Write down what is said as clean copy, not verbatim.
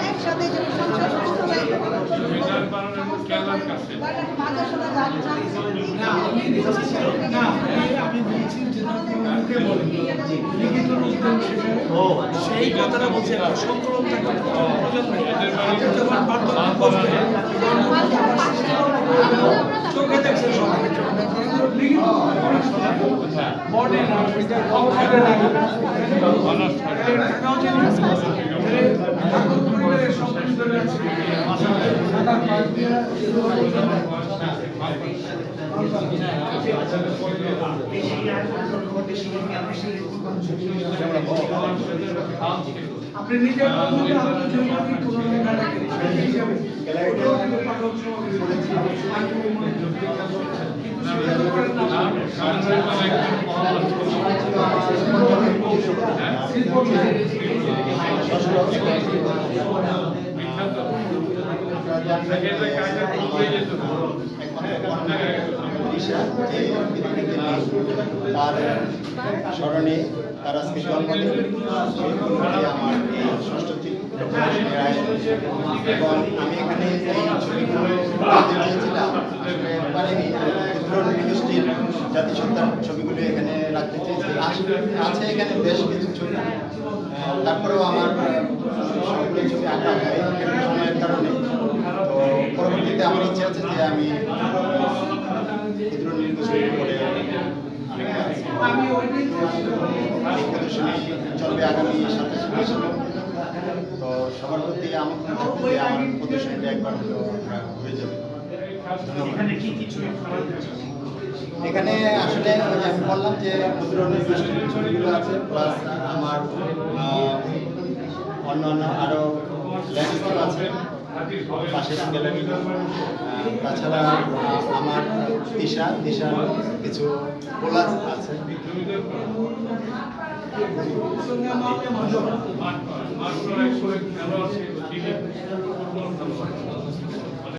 একসাথে যে সংসার সুস্থ হয়ে গেল। আমি বলছি যেটা মুখে বলেন লিখিত রূপ দেন সেখানে সেই কথাটা বলছি একটা সংকলন থাকবে প্রয়োজন নেই আপনি যখন বার্তা বসবে চোখে দেখছেন সবাই লিখিত বডি না অবশ্যই লাগে থাকাও জিনিস ঠাকুর পরিবারের সব ভিতরে আছে সাদা পাশ দিয়ে আপনি নিজের পছন্দে আপনি জৈবিক কোনো হিসাবে তার স্মরণে তার আজকে জন্মদিন আমার এই ষষ্ঠটি এবং আমি এখানে এই ছবিগুলো চেয়েছিলাম আসলে পারিনি গোষ্ঠীর জাতিসত্তার ছবিগুলো এখানে রাখতে চেয়েছি আছে এখানে বেশ কিছু ছবি তারপরেও আমার সবগুলো ছবি আঁকা হয় সময়ের কারণে তো পরবর্তীতে আমার ইচ্ছা আছে যে আমি ক্ষুদ্র নির্বাচন করে প্রদর্শনী চলবে আগামী 27 ডিসেম্বর। তো সবার প্রতি আমন্ত্রণ থাকবে যে আমার প্রদর্শনীটা একবার হয়ে যাবে। এখানে আসলে আমি বললাম যে ক্ষুদ্র নির্বাচনের ছবিগুলো আছে প্লাস আমার অন্যান্য আরও ল্যান্ডস্কেপ আছে পাশের গ্যালারি তাছাড়া আমার দিশার কিছু কোলাজ আছে।